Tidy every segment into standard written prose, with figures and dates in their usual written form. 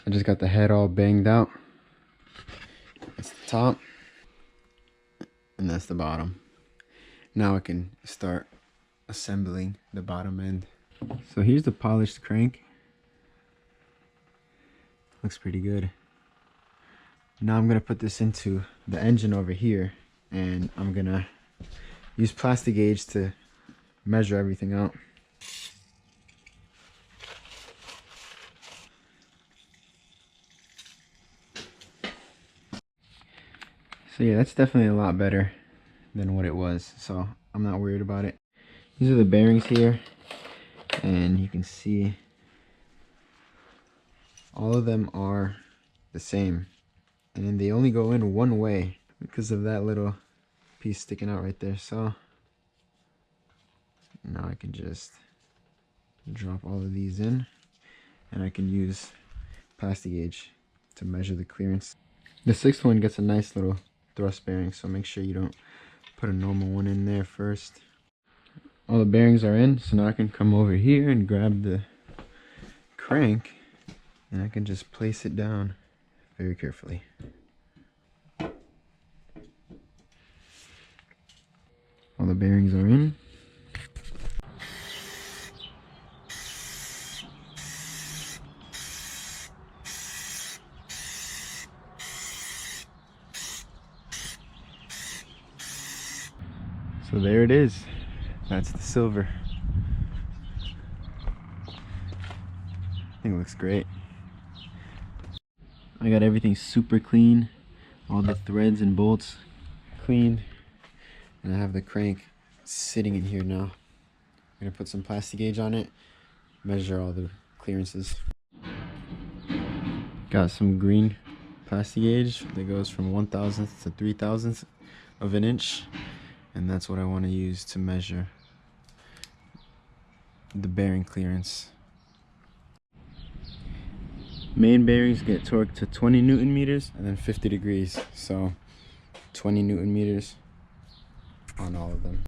I just got the head all banged out. That's the top, and that's the bottom. Now I can start assembling the bottom end. So here's the polished crank. Looks pretty good. Now I'm gonna put this into the engine over here, and I'm gonna use plastic gauge to measure everything out. So yeah, that's definitely a lot better than what it was, so I'm not worried about it. These are the bearings here, and you can see all of them are the same, and they only go in one way because of that little piece sticking out right there. So now I can just drop all of these in, and I can use plastic gauge to measure the clearance. The sixth one gets a nice little thrust bearing, so make sure you don't put a normal one in there first. All the bearings are in, so now I can come over here and grab the crank, and I can just place it down very carefully. All the bearings are in. So there it is. That's the silver. I think it looks great. I got everything super clean. All the threads and bolts cleaned. And I have the crank sitting in here now. I'm gonna put some plastic gauge on it, measure all the clearances. Got some green plastic gauge that goes from 1/1000th to 3/1000th of an inch. And that's what I want to use to measure the bearing clearance. Main bearings get torqued to 20 Newton meters and then 50 degrees. So 20 Newton meters on all of them.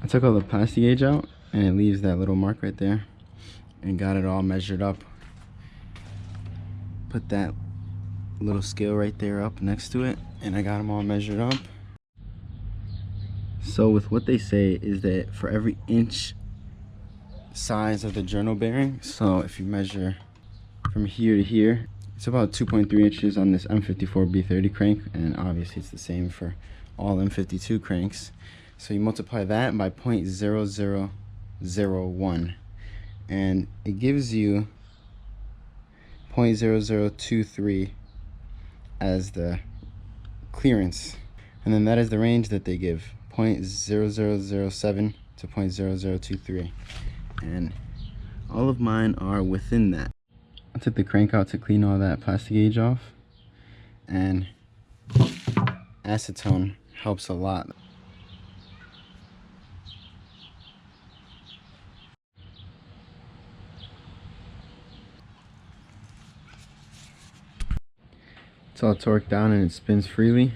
I took all the plastic gauge out, and it leaves that little mark right there, and got it all measured up. Put that little scale right there up next to it, and I got them all measured up. So with what they say is that for every inch size of the journal bearing, so if you measure from here to here, it's about 2.3 inches on this M54 B30 crank, and obviously it's the same for all M52 cranks. So you multiply that by 0.0001, and it gives you 0.0023 as the clearance, and then that is the range that they give, 0.0007 to 0.0023, and all of mine are within that. I took the crank out to clean all that plastic gauge off, and acetone helps a lot. It's all torqued down and it spins freely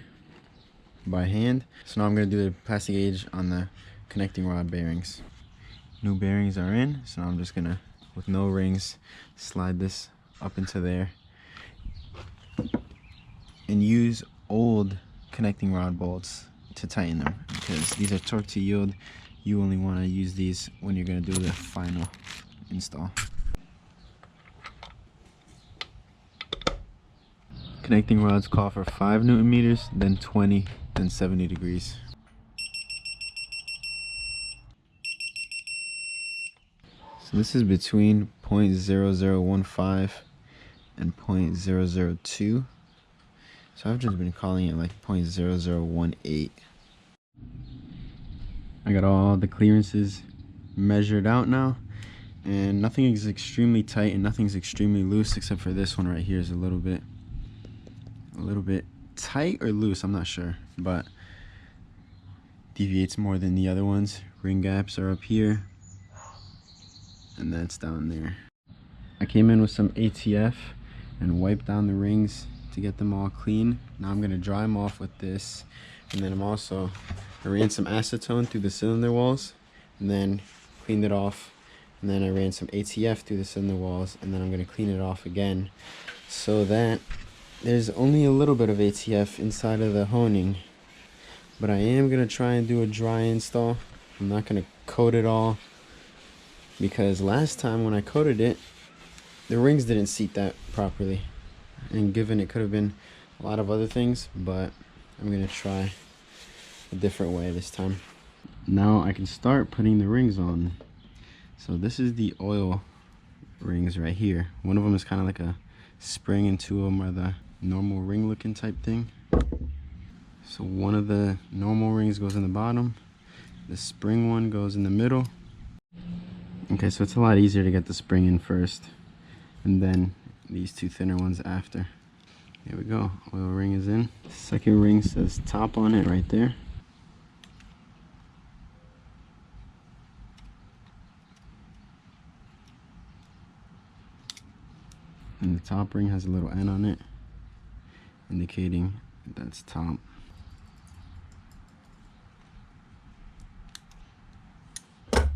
by hand. So now I'm going to do the plastic gauge on the connecting rod bearings. New bearings are in, so now I'm just going to, with no rings, slide this up into there and use old connecting rod bolts to tighten them, because these are torqued to yield. You only want to use these when you're going to do the final install. Connecting rods call for 5 Newton meters, then 20, then 70 degrees. So this is between 0.0015 and 0.002. So I've just been calling it like 0.0018. I got all the clearances measured out now, and nothing is extremely tight and nothing's extremely loose, except for this one right here is a little bit tight or loose, I'm not sure, but deviates more than the other ones. Ring gaps are up here, and that's down there. I came in with some ATF and wiped down the rings to get them all clean. Now I'm going to dry them off with this And then I ran some acetone through the cylinder walls and then cleaned it off. And then I ran some ATF through the cylinder walls, and then I'm going to clean it off again so that there's only a little bit of ATF inside of the honing. But I am going to try and do a dry install. I'm not going to coat it all, because last time when I coated it, the rings didn't seat that properly. And given it could have been a lot of other things, but I'm going to try a different way this time. Now I can start putting the rings on. So this is the oil rings right here. One of them is kind of like a spring and two of them are the normal ring looking type thing. So one of the normal rings goes in the bottom, the spring one goes in the middle. Okay, so it's a lot easier to get the spring in first and then these two thinner ones after. Here we go, oil ring is in. Second ring says top on it right there. And the top ring has a little N on it, indicating that's top. Here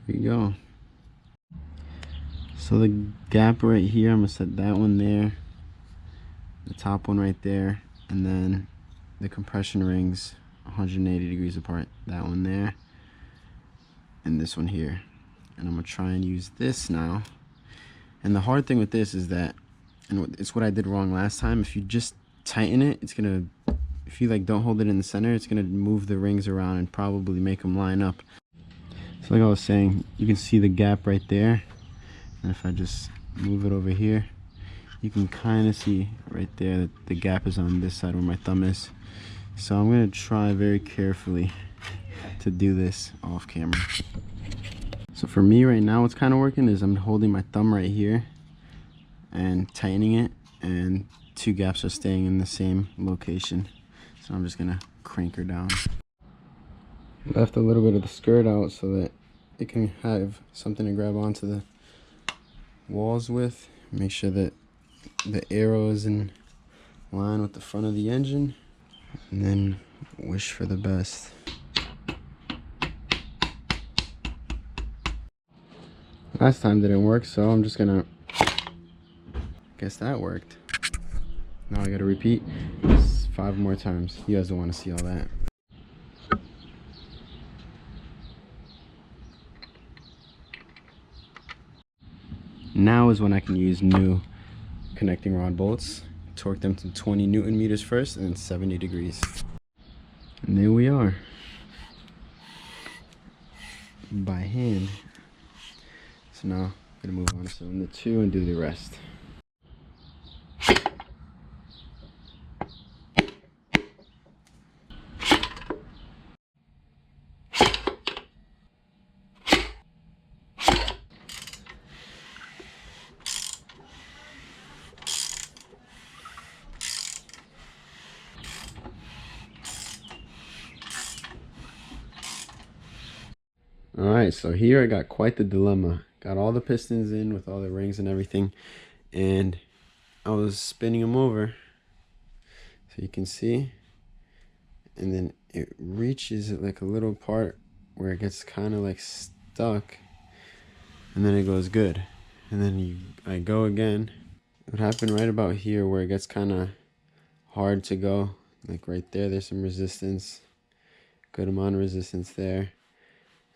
we go. So the gap right here, I'm gonna set that one there, the top one right there, and then the compression rings 180 degrees apart, that one there, and this one here. And I'm gonna try and use this now. And the hard thing with this is that, and it's what I did wrong last time, if you just tighten it, it's gonna, if you like don't hold it in the center, it's gonna move the rings around and probably make them line up. So like I was saying, you can see the gap right there, and if I just move it over here, you can kind of see right there that the gap is on this side where my thumb is. So I'm gonna try very carefully to do this off camera. So for me right now, what's kind of working is I'm holding my thumb right here and tightening it, and two gaps are staying in the same location. So I'm just gonna crank her down. Left a little bit of the skirt out so that it can have something to grab onto the walls with. Make sure that the arrow is in line with the front of the engine, and then wish for the best. Last time didn't work, so I'm just gonna guess that worked. Now I gotta repeat this 5 more times. You guys don't want to see all that. Now is when I can use new connecting rod bolts. Torque them to 20 Newton meters first and then 70 degrees. And there we are. By hand. So now I'm gonna move on to cylinder 2 and do the rest. Alright, so here I got quite the dilemma. Got all the pistons in with all the rings and everything, and I was spinning them over so you can see, and then it reaches at like a little part where it gets kind of like stuck, and then it goes good, and then I go again. It would happen right about here where it gets kind of hard to go, like right there. There's some resistance, good amount of resistance there.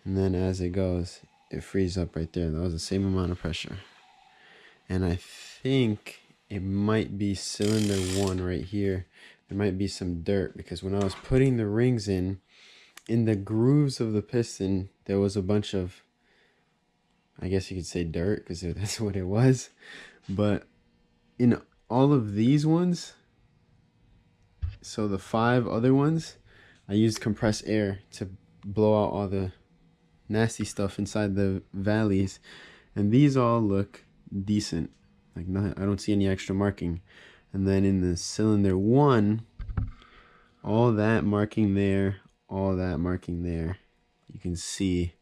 And then as it goes, it frees up right there. That was the same amount of pressure. And I think it might be cylinder 1 right here. There might be some dirt, because when I was putting the rings in the grooves of the piston, there was a bunch of, I guess you could say dirt, because that's what it was. But in all of these ones, so the 5 other ones, I used compressed air to blow out all the nasty stuff inside the valleys, and these all look decent, like not, I don't see any extra marking. And then in the cylinder 1, all that marking there, all that marking there, you can see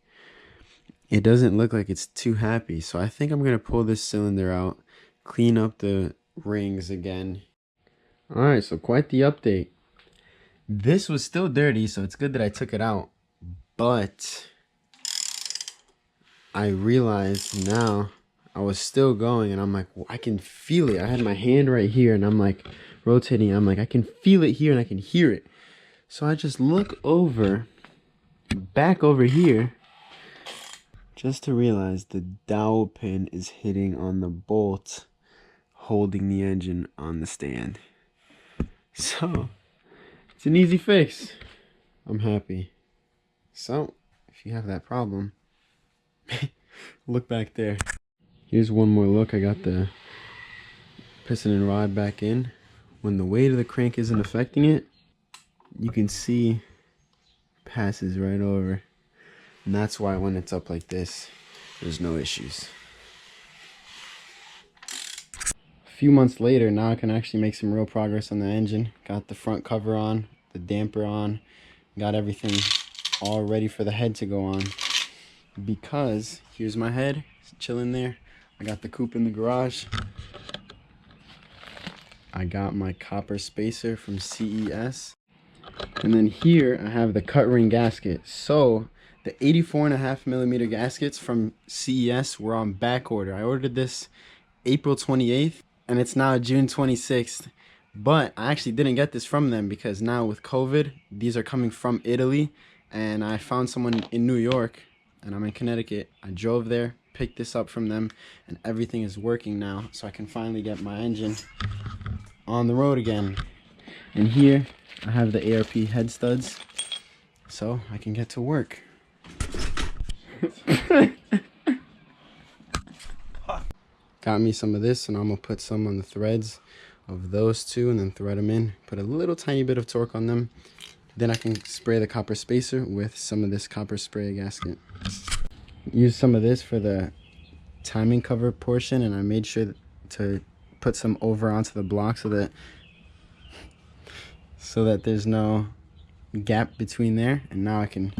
it doesn't look like it's too happy. So I think I'm gonna pull this cylinder out, clean up the rings again. All right, so quite the update. This was still dirty, so it's good that I took it out. But I realized now I was still going, and I'm like, well, I can feel it. I had my hand right here, and I'm like rotating. I'm like, I can feel it here, and I can hear it. So I just look over, back over here, just to realize the dowel pin is hitting on the bolt holding the engine on the stand. So it's an easy fix. I'm happy. So if you have that problem, look back there. Here's one more look. I got the piston and rod back in. When the weight of the crank isn't affecting it, you can see passes right over. And that's why when it's up like this, there's no issues. A few months later, now I can actually make some real progress on the engine. Got the front cover on, the damper on, got everything all ready for the head to go on. Because here's my head, it's chilling there. I got the coupe in the garage. I got my copper spacer from CES. And then here I have the cut ring gasket. So the 84.5mm gaskets from CES were on back order. I ordered this April 28th and it's now June 26th. But I actually didn't get this from them because now with COVID, these are coming from Italy. And I found someone in New York and I'm in Connecticut. I drove there, picked this up from them, and everything is working now. So I can finally get my engine on the road again. And here I have the ARP head studs, so I can get to work. Got me some of this, and I'm gonna put some on the threads of those two and then thread them in. Put a little tiny bit of torque on them. Then I can spray the copper spacer with some of this copper spray gasket. Use some of this for the timing cover portion, and I made sure to put some over onto the block so that there's no gap between there. And now I can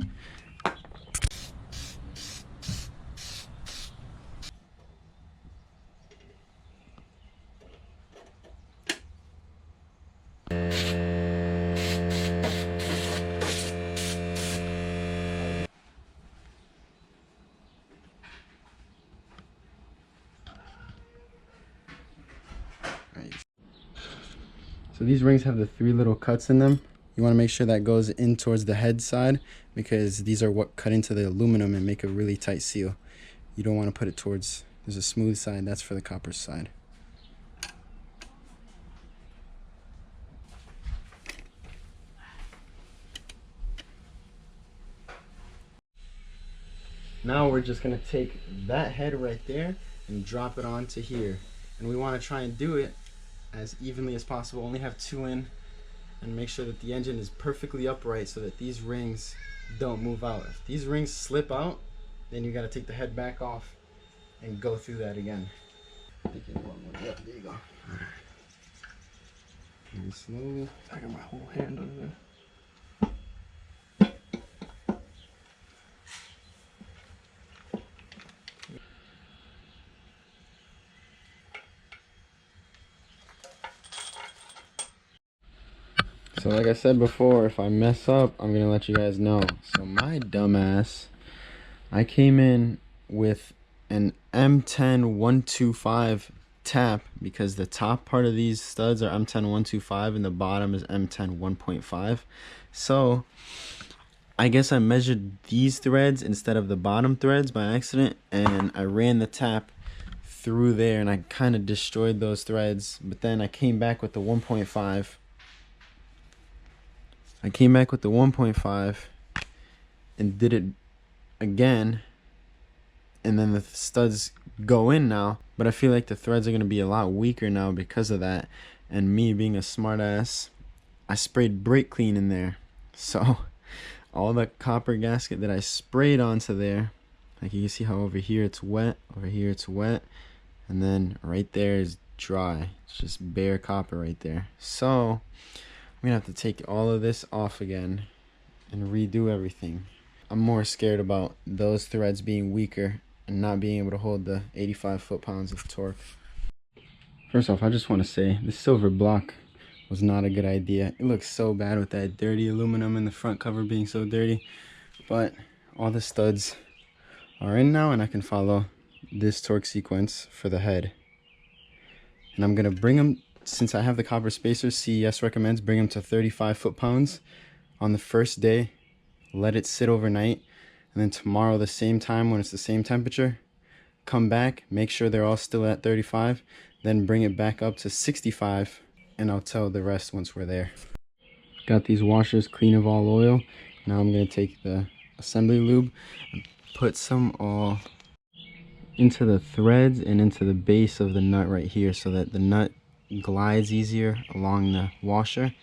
So these rings have the 3 little cuts in them. You want to make sure that goes in towards the head side because these are what cut into the aluminum and make a really tight seal. You don't want to put it towards, there's a smooth side, that's for the copper side. Now we're just going to take that head right there and drop it onto here. And we want to try and do it as evenly as possible. Only have 2 in, and make sure that the engine is perfectly upright so that these rings don't move out. If these rings slip out, then you got to take the head back off and go through that again. Yep, there you go. Very slowly. I got my whole hand under there. So like I said before, if I mess up, I'm gonna let you guys know. So my dumbass, I came in with an M10-125 tap because the top part of these studs are M10-125 and the bottom is M10-1.5. So I guess I measured these threads instead of the bottom threads by accident, and I ran the tap through there and I kind of destroyed those threads. But then I came back with the 1.5. I came back with the 1.5 and did it again, and then the studs go in now, but I feel like the threads are going to be a lot weaker now because of that. And me being a smart ass, I sprayed brake clean in there, so all the copper gasket that I sprayed onto there, like you can see how over here it's wet, over here it's wet, and then right there is dry. It's just bare copper right there. So I'm gonna have to take all of this off again and redo everything. I'm more scared about those threads being weaker and not being able to hold the 85 foot-pounds of torque. First off, I just want to say this silver block was not a good idea. It looks so bad with that dirty aluminum and the front cover being so dirty. But all the studs are in now, and I can follow this torque sequence for the head. And I'm gonna bring them, since I have the copper spacers, CES recommends bring them to 35 foot-pounds on the first day, let it sit overnight, and then tomorrow the same time when it's the same temperature, come back, make sure they're all still at 35, then bring it back up to 65, and I'll tell the rest once we're there. Got these washers clean of all oil. Now I'm gonna take the assembly lube and put some all into the threads and into the base of the nut right here, so that the nut glides easier along the washer,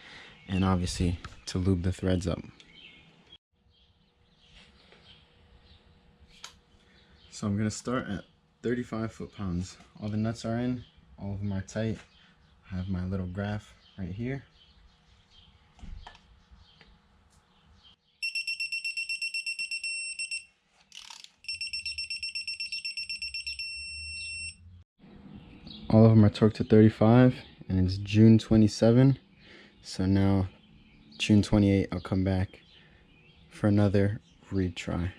and obviously to lube the threads up. So I'm gonna start at 35 foot-pounds. All the nuts are in, all of them are tight. I have my little graph right here. All of them are torqued to 35, and it's June 27. So now June 28, I'll come back for another retry.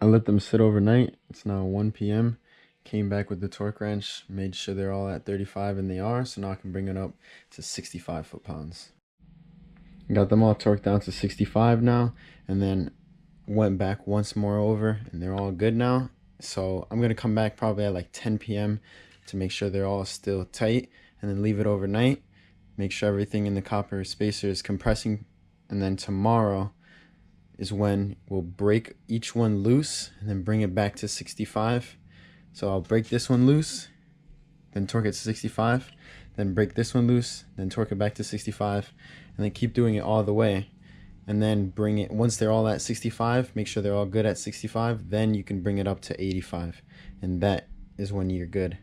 I let them sit overnight. It's now 1 p.m. Came back with the torque wrench, made sure they're all at 35, and they are. So now I can bring it up to 65 foot-pounds. Got them all torqued down to 65 now, and then went back once more over, and they're all good now. So I'm gonna come back probably at like 10 p.m. to make sure they're all still tight, and then leave it overnight. Make sure everything in the copper spacer is compressing, and then tomorrow is when we'll break each one loose and then bring it back to 65. So I'll break this one loose, then torque it to 65, then break this one loose, then torque it back to 65, and then keep doing it all the way. And then bring it, once they're all at 65, make sure they're all good at 65, then you can bring it up to 85, and that is when you're good.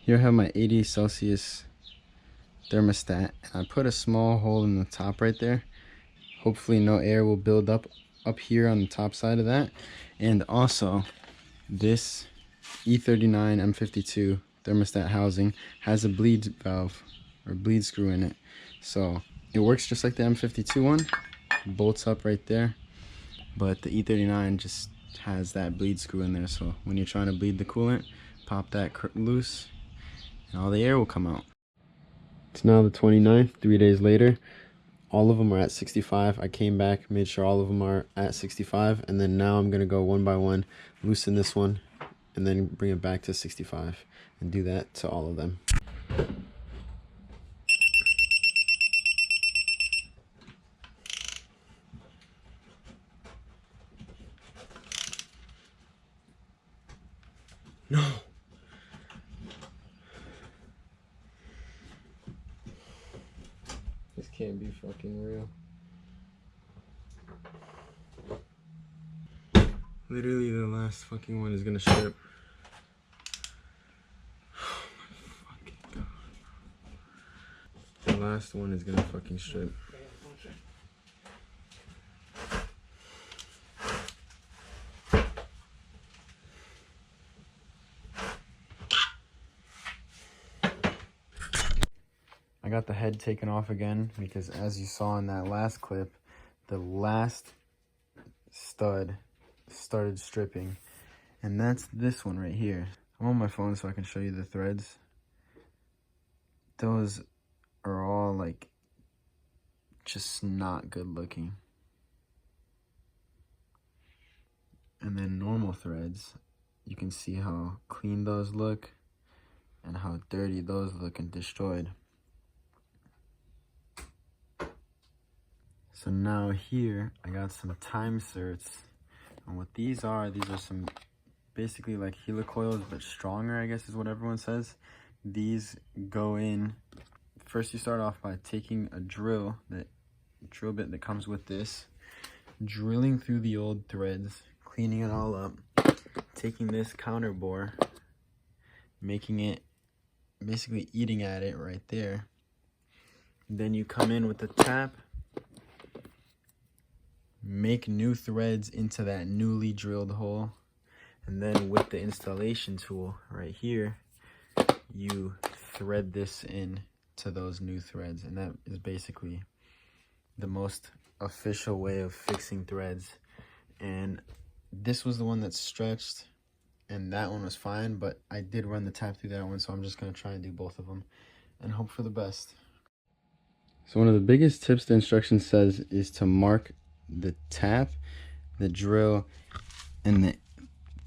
Here I have my 80 Celsius thermostat, and I put a small hole in the top right there. Hopefully no air will build up here on the top side of that. And also this E39 M52 thermostat housing has a bleed valve or bleed screw in it, so it works just like the M52 one. Bolts up right there, but the E39 just has that bleed screw in there, so when you're trying to bleed the coolant, pop that loose and all the air will come out. It's now the 29th, 3 days later. All of them are at 65. I came back, made sure all of them are at 65, and then now I'm gonna go one by one, loosen this one, and then bring it back to 65, and do that to all of them. No. This can't be fucking real. Literally the last fucking one is gonna strip. Oh my fucking god. The last one is gonna fucking strip. I got the head taken off again because, as you saw in that last clip, the last stud started stripping, and that's this one right here. I'm on my phone so I can show you the threads. Those are all like just not good looking. And then normal threads, you can see how clean those look and how dirty those look and destroyed. So now here, I got some timeserts, and what these are some basically like helicoils, but stronger, I guess is what everyone says. These go in, first you start off by taking a drill bit that comes with this, drilling through the old threads, cleaning it all up, taking this counter bore, making it, basically eating at it right there. Then you come in with the tap, make new threads into that newly drilled hole, and then with the installation tool right here, you thread this in to those new threads, and that is basically the most official way of fixing threads. And this was the one that stretched, and that one was fine, but I did run the tap through that one, so I'm just going to try and do both of them and hope for the best. So one of the biggest tips the instruction says is to mark the tap, the drill, and the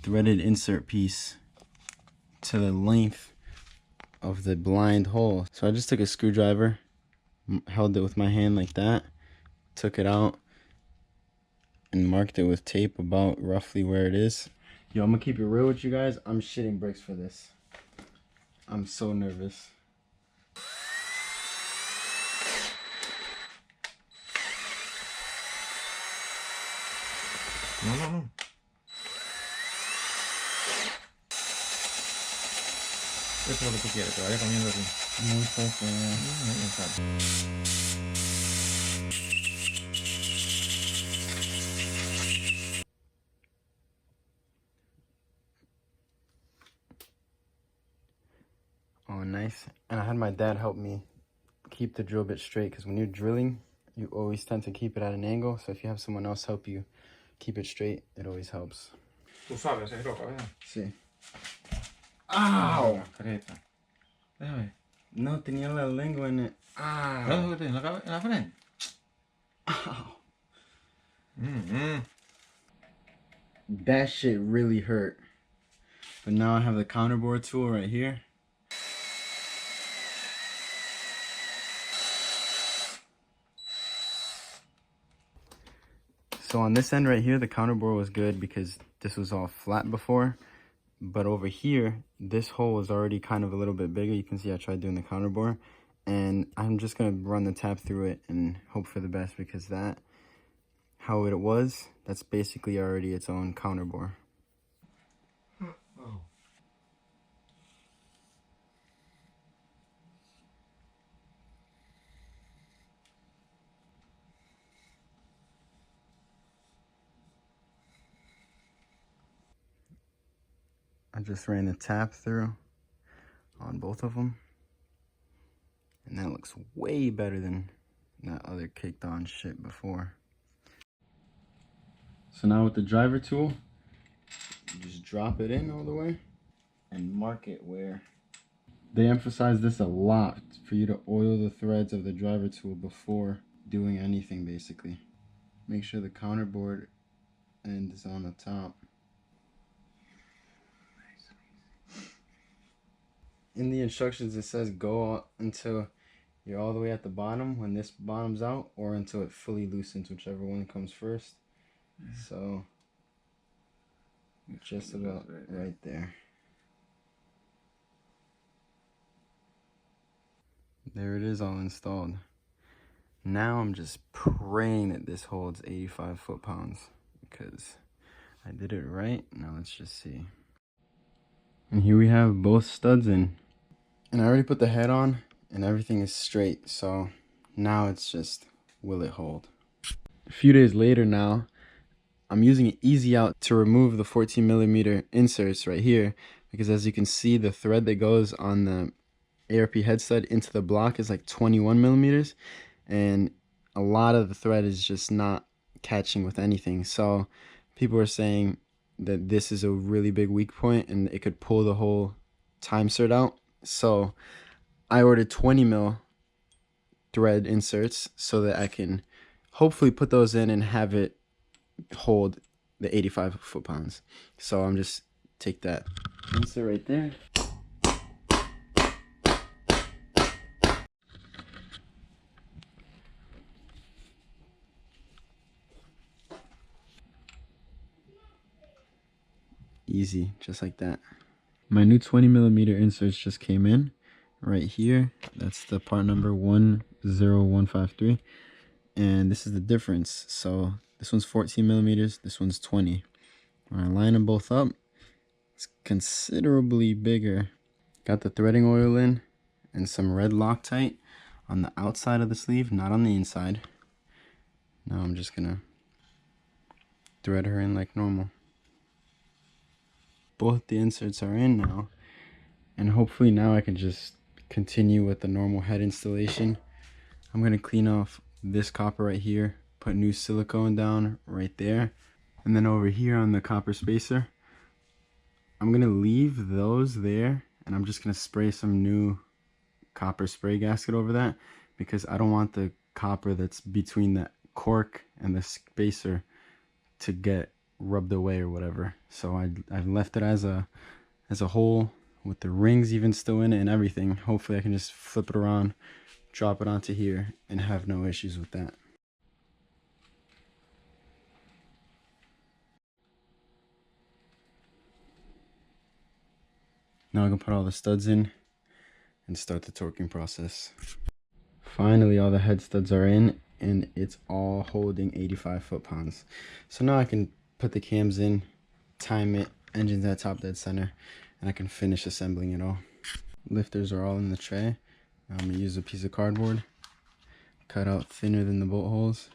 threaded insert piece to the length of the blind hole. So I just took a screwdriver, held it with my hand like that, took it out, and marked it with tape about roughly where it is. Yo, I'm gonna keep it real with you guys. I'm shitting bricks for this. I'm so nervous. No. Esto es lo que tú quieres, que vaya comiendo así. Muy poco, Exacto. Oh, nice. And I had my dad help me keep the drill bit straight, because when you're drilling, you always tend to keep it at an angle. So if you have someone else help you keep it straight, it always helps. Tú sabes hacer ropa, ¿verdad? Sí. ¡Au! Careta. Déjame. No, tenía la lengua en it. Ah. ¿No en la frente? Ow. Mm-hmm. That shit really hurt. But now I have the counterbore tool right here. So on this end right here, the counterbore was good because this was all flat before. But over here, this hole is already kind of a little bit bigger. You can see I tried doing the counterbore. And I'm just going to run the tap through it and hope for the best, because that, how it was, that's basically already its own counterbore. Oh. I just ran the tap through on both of them. And that looks way better than that other kicked on shit before. So now with the driver tool, you just drop it in all the way and mark it where. They emphasize this a lot, for you to oil the threads of the driver tool before doing anything, basically. Make sure the counterboard end is on the top. In the instructions it says go until you're all the way at the bottom when this bottoms out, or until it fully loosens, whichever one comes first. So just about right there. There it is, all installed. Now I'm just praying that this holds 85 foot-pounds, because I did it right. Now let's just see. And here we have both studs in. And I already put the head on and everything is straight. So now it's just, will it hold? A few days later now, I'm using an easy out to remove the 14mm inserts right here. Because as you can see, the thread that goes on the ARP head stud into the block is like 21mm. And a lot of the thread is just not catching with anything. So people are saying that this is a really big weak point and it could pull the whole timesert out. So I ordered 20mm thread inserts so that I can hopefully put those in and have it hold the 85 foot-pounds. So I'm just take that insert right there. Easy, just like that. My new 20mm inserts just came in right here. That's the part number 10153. And this is the difference. So this one's 14mm, this one's 20. When I line them both up, it's considerably bigger. Got the threading oil in and some red Loctite on the outside of the sleeve, not on the inside. Now I'm just gonna thread her in like normal. Both the inserts are in now, and hopefully now I can just continue with the normal head installation. I'm going to clean off this copper right here, put new silicone down right there, and then over here on the copper spacer, I'm going to leave those there, and I'm just going to spray some new copper spray gasket over that, because I don't want the copper that's between the cork and the spacer to get rubbed away or whatever. So I've left it as a hole with the rings even still in it and everything. Hopefully I can just flip it around, drop it onto here, and have no issues with that. Now I can put all the studs in and start the torquing process. Finally, all the head studs are in, and it's all holding 85 foot-pounds. So now I can put the cams in, time it, engines at top dead center, and I can finish assembling it all. Lifters are all in the tray. I'm going to use a piece of cardboard, cut out thinner than the bolt holes,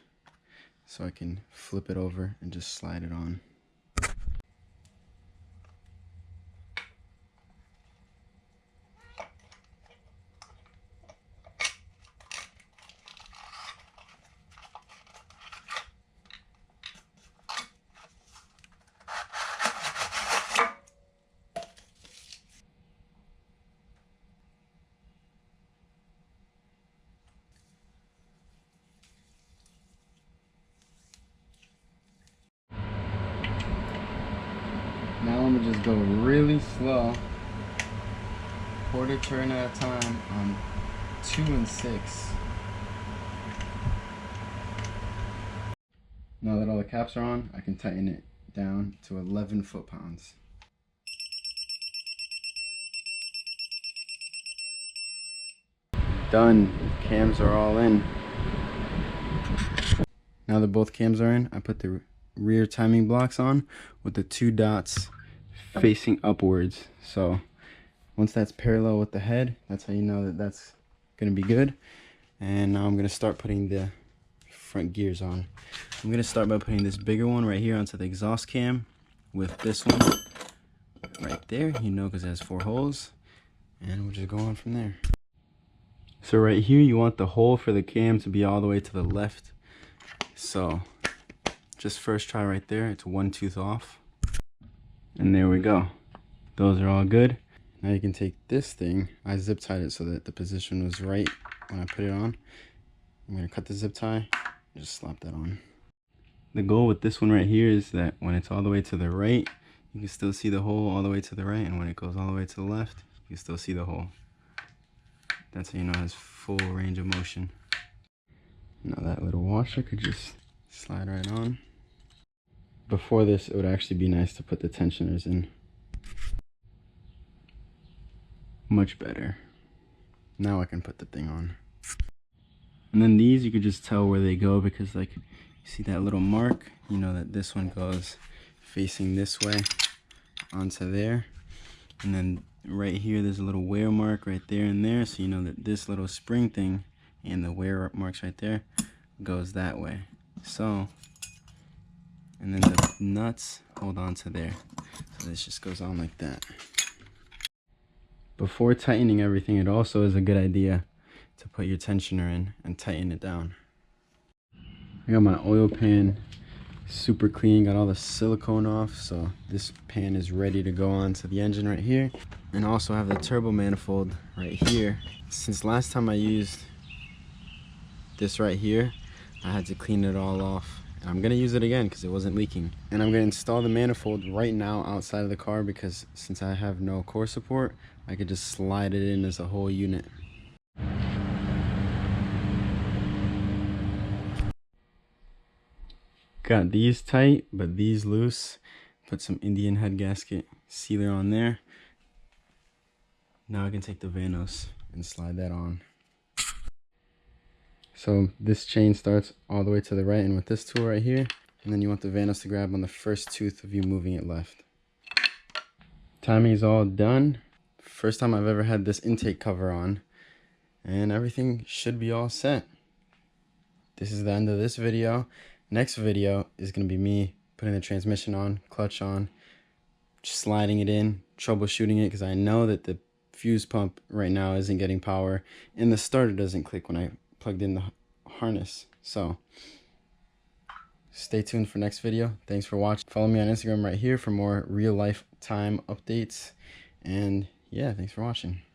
so I can flip it over and just slide it on. Now I'm gonna just go really slow, quarter turn at a time on 2 and 6. Now that all the caps are on, I can tighten it down to 11 foot-pounds. Done. Cams are all in. Now that both cams are in, I put the rear timing blocks on with the 2 dots facing upwards. So once that's parallel with the head, that's how you know that that's going to be good. And now I'm going to start putting the front gears on. I'm going to start by putting this bigger one right here onto the exhaust cam with this one right there, you know, because it has 4 holes. And we'll just go on from there. So right here, you want the hole for the cam to be all the way to the left. So just first try right there, it's 1 tooth off. And there we go. Those are all good. Now you can take this thing, I zip tied it so that the position was right when I put it on. I'm gonna cut the zip tie and just slap that on. The goal with this one right here is that when it's all the way to the right, you can still see the hole all the way to the right, and when it goes all the way to the left, you can still see the hole. That's how you know it has full range of motion. Now that little washer could just slide right on. Before this, it would actually be nice to put the tensioners in. Much better. Now I can put the thing on. And then these, you could just tell where they go, because like, you see that little mark? You know that this one goes facing this way onto there. And then right here, there's a little wear mark right there and there. So you know that this little spring thing and the wear marks right there goes that way. So, and then the nuts hold on to there. So this just goes on like that. Before tightening everything, it also is a good idea to put your tensioner in and tighten it down. I got my oil pan super clean, got all the silicone off, so this pan is ready to go on to the engine right here. And also have the turbo manifold right here. Since last time I used this right here, I had to clean it all off. And I'm gonna use it again because it wasn't leaking. And I'm gonna install the manifold right now outside of the car, because since I have no core support, I could just slide it in as a whole unit. Got these tight, but these loose. Put some Indian head gasket sealer on there. Now I can take the vanos and slide that on. So this chain starts all the way to the right and with this tool right here. And then you want the vanos to grab on the first tooth of you moving it left. Timing is all done. First time I've ever had this intake cover on. And everything should be all set. This is the end of this video. Next video is going to be me putting the transmission on, clutch on, just sliding it in, troubleshooting it, because I know that the fuse pump right now isn't getting power, and the starter doesn't click when I plugged in the harness. So stay tuned for next video. Thanks for watching. Follow me on Instagram right here for more real life time updates. And yeah, thanks for watching.